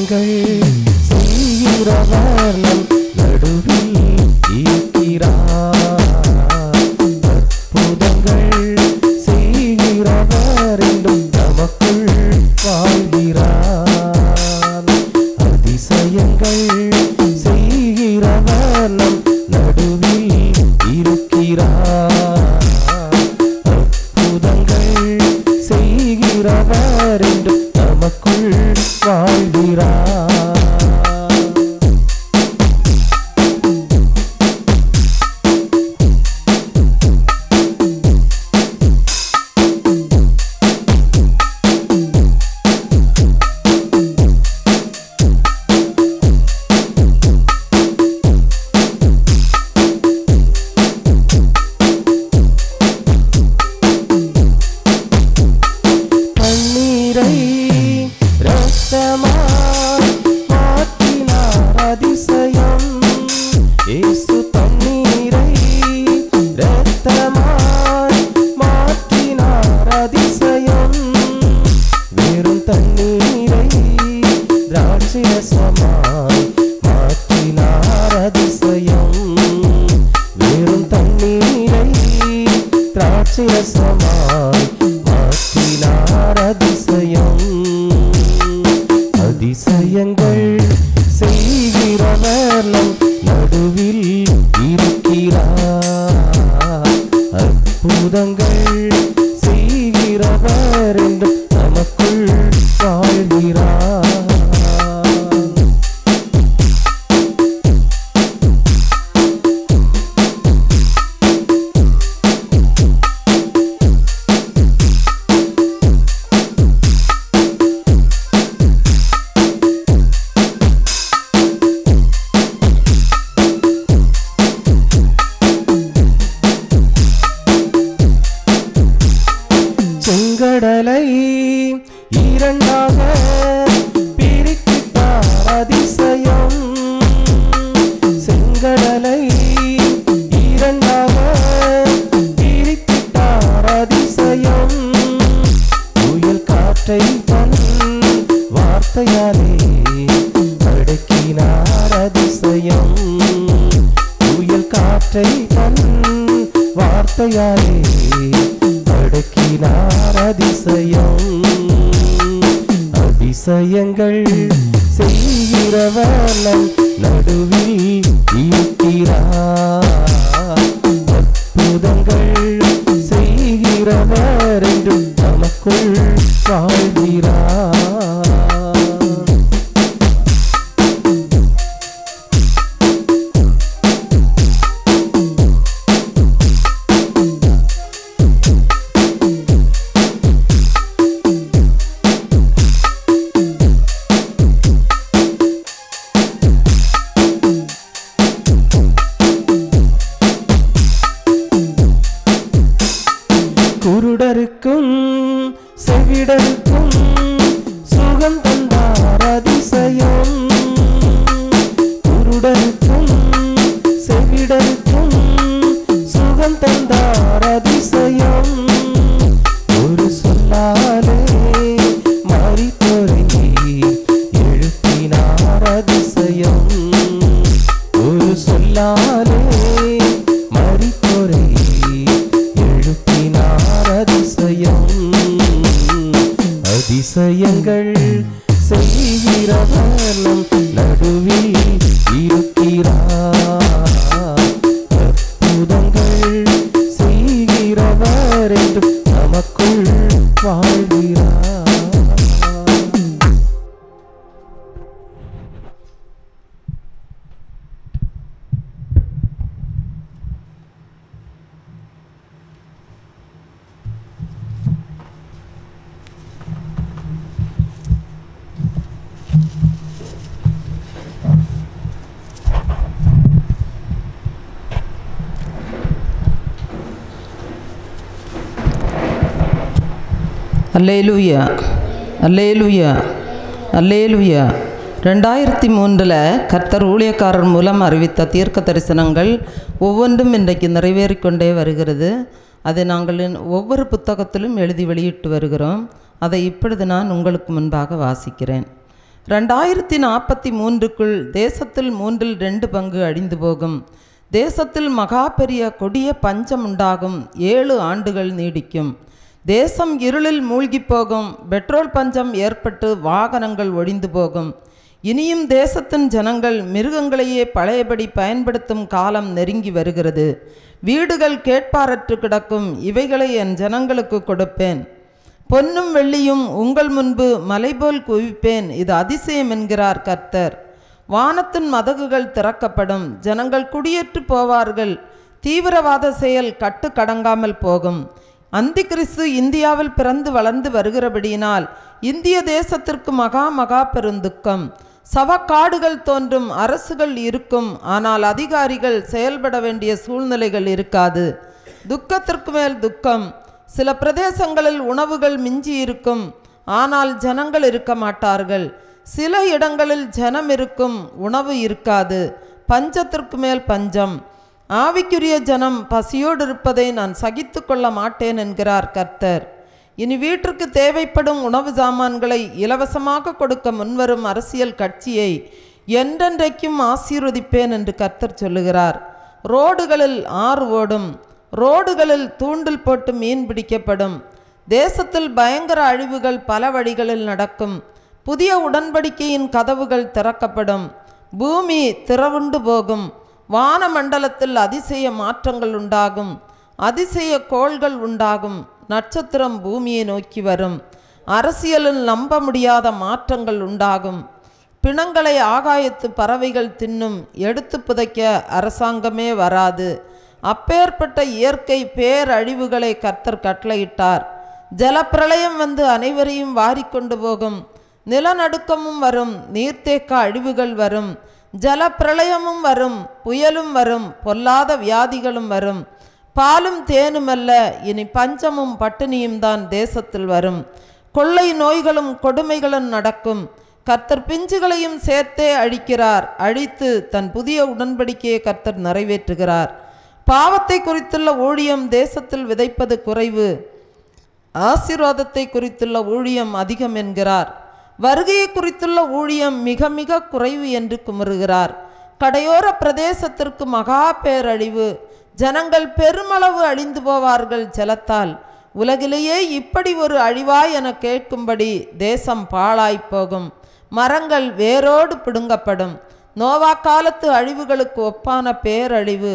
அதிசயங்கள் செய்கிறவர் நம் நடுவில் இருக்கிறார். அற்புதங்கள் செய்கிறவர் என்றும் நமக்குள் வாழ்கிறார். அதிசயங்கள் செய்கிறவர் நம் நடுவில் இருக்கிறார். அற்புதங்கள் செய்கிறவர் என்றும் நமக்குள் வாழ்கிறார். அதிசயங்கள் செய்கிறவர் நம் நடுவில் இருக்கிறார். அற்புதங்கள் செய்கிறவர் என்றும் நமக்குள் வாழ்கிறார். செங்கடலை இரண்டாக பிரித்தார் அதிசயம். செங்கடலை இரண்டாக பிரித்தார் அதிசயம். புயல் காற்றை தன் வார்த்தையாலே அடக்கினார் அதிசயம். புயல் காற்றை தன் வார்த்தையாலே அடக்கினார் அதிசயம். அதிசயங்கள் செய்கிறவர் நம் நடுவில் இருக்கிறார். அற்புதங்கள் செய்கிறவர் என்றும் நமக்குள் வாழ்கிறார். குருடருக்கும் செவிடருக்கும் சுகம் தந்தார் அதிசயம். குருடருக்கும் செவிடருக்கும் சுகம் தந்தார் அதிசயம். ஒரு சொல்லாலே மரித்தோரை எழுப்பினார் அதிசயம். ஒரு சொல்லாலே மரித்தோரை அதிசயம். அதிசயங்கள் செய்கிறவர் நம் நடுவில் இருக்கிறார். அற்புதங்கள் செய்கிறவர் என்றும் நமக்குள் வாழ்கிறார். அல்லேலூயா, அல்லேலூயா, அல்லேலூயா. 2003 கர்த்தர் ஊழியக்காரர் மூலம் அறிவித்த தீர்க்க தரிசனங்கள் ஒவ்வொன்றும் இன்றைக்கு நிறைவேறிக்கொண்டே வருகிறது. அதை நாங்கள் ஒவ்வொரு புத்தகத்திலும் எழுதி வெளியிட்டு வருகிறோம். அதை இப்பொழுது நான் உங்களுக்கு முன்பாக வாசிக்கிறேன். 2043க்குள் தேசத்தில் 2/3 அழிந்து போகும். தேசத்தில் மகா பெரிய கொடிய பஞ்சம் உண்டாகும். 7 ஆண்டுகள் நீடிக்கும். தேசம் இருளில் மூழ்கி போகும். பெட்ரோல் பஞ்சம் ஏற்பட்டு வாகனங்கள் ஒழிந்து போகும். இனியும் தேசத்தின் ஜனங்கள் மிருகங்களையே பழையபடி பயன்படுத்தும் காலம் நெருங்கி வருகிறது. வீடுகள் கேட்பாரற்று கிடக்கும். இவைகளை என் ஜனங்களுக்கு கொடுப்பேன். பொன்னும் வெள்ளியும் உங்கள் முன்பு மலைபோல் குவிப்பேன். இது அதிசயம் என்கிறார் கர்த்தர். வானத்தின் மதகுகள் திறக்கப்படும். ஜனங்கள் குடியேற்று போவார்கள். தீவிரவாத செயல் கட்டுக்கடங்காமல் போகும். அந்தி கிறிஸ்து இந்தியாவில் பிறந்து வளர்ந்து வருகிறபடியினால் இந்திய தேசத்திற்கு மகா பெருந்துக்கம். சவக்காடுகள் தோன்றும். அரசுகள் இருக்கும். ஆனால் அதிகாரிகள் செயல்பட வேண்டிய சூழ்நிலைகள் இருக்காது. துக்கத்திற்கு மேல் துக்கம். சில பிரதேசங்களில் உணவுகள் மிஞ்சி இருக்கும். ஆனால் ஜனங்கள் இருக்க மாட்டார்கள். சில இடங்களில் ஜனம் இருக்கும், உணவு இருக்காது. பஞ்சத்திற்கு மேல் பஞ்சம். ஆவிக்குரிய ஜனம் பசியோடு இருப்பதை நான் சகித்து கொள்ள மாட்டேன் என்கிறார் கர்த்தர். இனி வீட்டிற்கு தேவைப்படும் உணவு சாமான்களை இலவசமாக கொடுக்க முன்வரும் அரசியல் கட்சியை என்றென்றைக்கும் ஆசீர்வதிப்பேன் என்று கர்த்தர் சொல்லுகிறார். ரோடுகளில் ஆறு ஓடும். ரோடுகளில் தூண்டில் போட்டு மீன் பிடிக்கப்படும். தேசத்தில் பயங்கர அழிவுகள் பல வழிகளில் நடக்கும். புதிய உடன்படிக்கையின் கதவுகள் திறக்கப்படும். பூமி திறவுண்டு போகும். வானமண்டலத்தில் அதிசய மாற்றங்கள் உண்டாகும். அதிசய கோள்கள் உண்டாகும். நட்சத்திரம் பூமியை நோக்கி வரும். அரசியலில் நம்ப முடியாத மாற்றங்கள் உண்டாகும். பிணங்களை ஆகாயத்து பறவைகள் தின்னும். எடுத்து புதைக்க அரசாங்கமே வராது. அப்பேற்பட்ட இயற்கை பேரழிவுகளை கர்த்தர் கட்டளையிட்டார். ஜலப்பிரளயம் வந்து அனைவரையும் வாரிக்கொண்டு போகும். நிலநடுக்கமும் வரும். நீர்த்தேக்க அழிவுகள் வரும். ஜலப்பிரளயமும் வரும். புயலும் வரும். பொல்லாத வியாதிகளும் வரும். பாலும் தேனுமல்ல, இனி பஞ்சமும் பட்டினியும் தான் தேசத்தில் வரும். கொள்ளை நோய்களும் கொடுமைகளும் நடக்கும். கர்த்தர் பிஞ்சுகளையும் சேர்த்தே அழிக்கிறார். அழித்து தன் புதிய உடன்படிக்கையை கர்த்தர் நிறைவேற்றுகிறார். பாவத்தை குறித்துள்ள ஊழியம் தேசத்தில் விதைப்பது குறைவு, ஆசீர்வாதத்தை குறித்துள்ள ஊழியம் அதிகம் என்கிறார். வருகையை குறித்துள்ள ஊழியம் மிக மிக குறைவு என்று குமுறுகிறார். கடையோர பிரதேசத்திற்கு மகா பேரழிவு. ஜனங்கள் பெருமளவு அழிந்து போவார்கள் ஜலத்தால். உலகிலேயே இப்படி ஒரு அழிவாய் என கேட்கும்படி தேசம் பாழாய்ப்போகும். மரங்கள் வேரோடு பிடுங்கப்படும். நோவா காலத்து அழிவுகளுக்கு ஒப்பான பேரழிவு.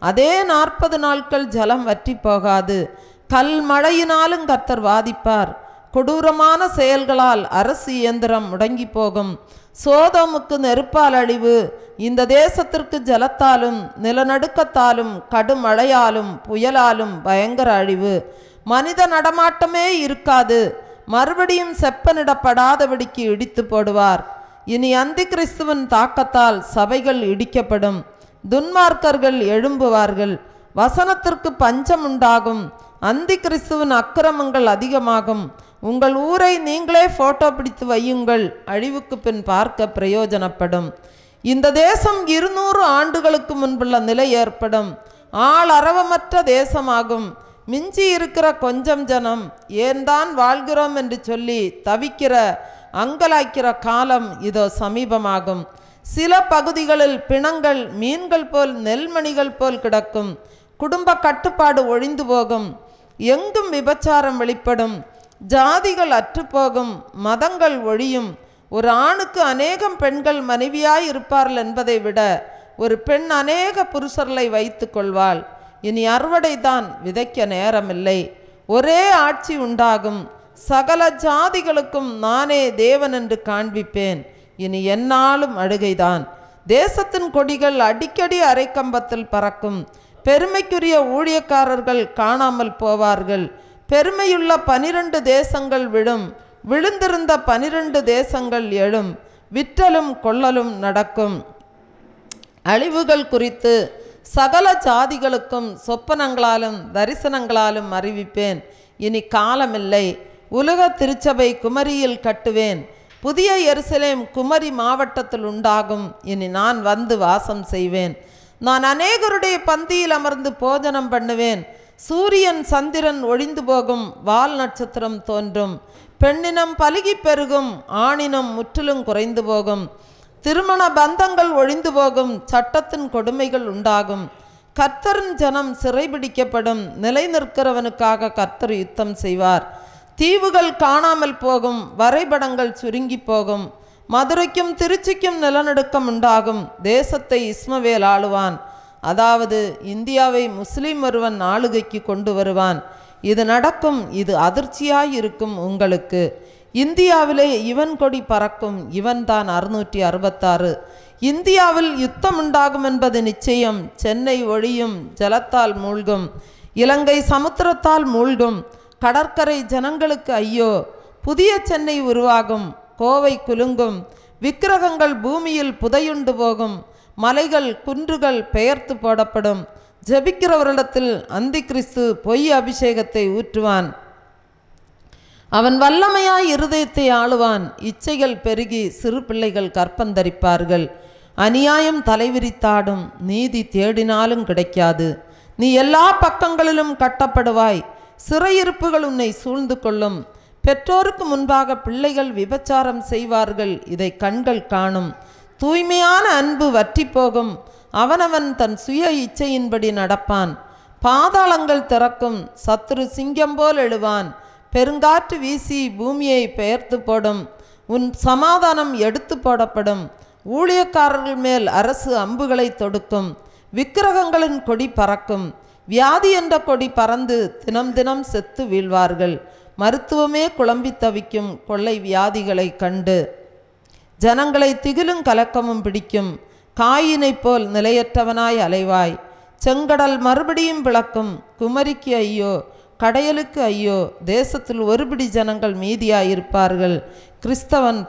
அதே 40 நாட்கள் ஜலம் வற்றி போகாது. கல் மழையினாலும் கர்த்தர் வாதிப்பார். கொடூரமான செயல்களால் அரசு இயந்திரம் முடங்கி போகும். சோதோமுக்கு நெருப்பால் அழிவு. இந்த தேசத்திற்கு ஜலத்தாலும் நிலநடுக்கத்தாலும் கடும் மழையாலும் புயலாலும் பயங்கர அழிவு. மனித நடமாட்டமே இருக்காது. மறுபடியும் செப்பனிடப்படாதபடிக்கு இடித்து போடுவார். இனி அந்தி கிறிஸ்துவின் தாக்கத்தால் சபைகள் இடிக்கப்படும். துன்மார்க்கர்கள் எழும்புவார்கள். வசனத்திற்கு பஞ்சம் உண்டாகும். அந்தி கிறிஸ்துவின் அக்கிரமங்கள் அதிகமாகும். உங்கள் ஊரை நீங்களே போட்டோ பிடித்து வையுங்கள். அழிவுக்கு பின் பார்க்க பிரயோஜனப்படும். இந்த தேசம் 200 ஆண்டுகளுக்கு முன்புள்ள நிலை ஏற்படும். ஆள் அரவமற்ற தேசமாகும். மிஞ்சி இருக்கிற கொஞ்சம் ஜனம் ஏன்தான் வாழ்கிறோம் என்று சொல்லி தவிக்கிற அங்கலாய்க்கிற காலம் இதோ சமீபமாகும். சில பகுதிகளில் பிணங்கள் மீன்கள் போல் நெல்மணிகள் போல் கிடக்கும். குடும்ப கட்டுப்பாடு ஒழிந்து போகும். எங்கும் விபச்சாரம் வெளிப்படும். ஜாதிகள் அற்றுப்போகும். மதங்கள் ஒழியும். ஒரு ஆணுக்கு அநேகம் பெண்கள் மனைவியாய் இருப்பார்கள் என்பதை விட ஒரு பெண் அநேக புருஷர்களை வைத்து கொள்வாள். இனி அறுவடைதான், விதைக்க நேரமில்லை. ஒரே ஆட்சி உண்டாகும். சகல ஜாதிகளுக்கும் நானே தேவன் என்று காண்பிப்பேன். இனி எந்நாளும் அழுகைதான். தேசத்தின் கொடிகள் அடிக்கடி அரைக்கம்பத்தில் பறக்கும். பெருமைக்குரிய ஊழியக்காரர்கள் காணாமல் போவார்கள். பெருமையுள்ள 12 தேசங்கள் விழும். விழுந்திருந்த 12 தேசங்கள் எழும். விற்றலும் கொள்ளலும் நடக்கும். அழிவுகள் குறித்து சகல ஜாதிகளுக்கும் சொப்பனங்களாலும் தரிசனங்களாலும் அறிவிப்பேன். இனி காலமில்லை. உலக திருச்சபை குமரியில் கட்டுவேன். புதிய எருசலேம் குமரி மாவட்டத்தில் உண்டாகும். இனி நான் வந்து வாசம் செய்வேன். நான் அநேகருடைய பந்தியில் அமர்ந்து போஜனம் பண்ணுவேன். சூரியன் சந்திரன் ஒழிந்து போகும், வால் நட்சத்திரம் தோன்றும். பெண்ணினம் பலுகி பெருகும், ஆணினம் முற்றிலும் குறைந்து போகும். திருமண பந்தங்கள் ஒழிந்து போகும், சட்டத்தின் கொடுமைகள் உண்டாகும். கர்த்தரின் ஜனம் சிறைபிடிக்கப்படும், நிலை நிற்கிறவனுக்காக கர்த்தர் யுத்தம் செய்வார். தீவுகள் காணாமல் போகும், வரைபடங்கள் சுருங்கி போகும். மதுரைக்கும் திருச்சிக்கும் நிலநடுக்கம் உண்டாகும். தேசத்தை இஸ்மவேல் ஆளுவான். அதாவது இந்தியாவை முஸ்லீம் ஒருவன் ஆளுகைக்கு கொண்டு வருவான். இது நடக்கும், இது அதிர்ச்சியாயிருக்கும் உங்களுக்கு. இந்தியாவிலே இவன் கொடி பறக்கும், இவன்தான் 666. இந்தியாவில் யுத்தம் உண்டாகும் என்பது நிச்சயம். சென்னை ஒழியும், ஜலத்தால் மூழ்கும். இலங்கை சமுத்திரத்தால் மூழ்கும். கடற்கரை ஜனங்களுக்கு ஐயோ. புதிய சென்னை உருவாகும், கோவை குலுங்கும். விக்கிரகங்கள் பூமியில் புதையுண்டு போகும். மலைகள் குன்றுகள் பெயர்த்து போடப்படும். ஜெபிக்கிறவரிடத்தில் அந்தி கிறிஸ்து பொய் அபிஷேகத்தை ஊற்றுவான். அவன் வல்லமையாய் இருதயத்தை ஆளுவான். இச்சைகள் பெருகி சிறு பிள்ளைகள் கற்பந்தரிப்பார்கள். அநியாயம் தலைவிரித்தாடும், நீதி தேடினாலும் கிடைக்காது. நீ எல்லா பக்கங்களிலும் கட்டப்படுவாய். சிறையிருப்புகள் உன்னை சூழ்ந்து கொள்ளும். பெற்றோருக்கு முன்பாக பிள்ளைகள் விபச்சாரம் செய்வார்கள், இதை கண்கள் காணும். தூய்மையான அன்பு வற்றி போகும். அவனவன் தன் சுய இச்சையின்படி நடப்பான். பாதாளங்கள் திறக்கும், சத்துரு சிங்கம் போல் எழுவான். பெருங்காற்று வீசி பூமியை பெயர்த்து போடும். உன் சமாதானம் எடுத்து போடப்படும். ஊழியக்காரர்கள் மேல் அரசு அம்புகளை தொடுக்கும். விக்கிரகங்களின் கொடி பறக்கும். வியாதி என்ற கொடி பறந்து தினம் தினம் செத்து வீழ்வார்கள். மருத்துவமே குழம்பி தவிக்கும் கொள்ளை வியாதிகளை கண்டு. ஜனங்களை திகிலும் கலக்கமும் பிடிக்கும். காயினைப் போல் நிலையற்றவனாய் அலைவாய். செங்கடல் மறுபடியும் பிளக்கும். குமரிக்கு ஐயோ, கடையலுக்கு ஐயோ. தேசத்தில் ஒருபிடி ஜனங்கள் மீதியாயிருப்பார்கள். கிறிஸ்தவன்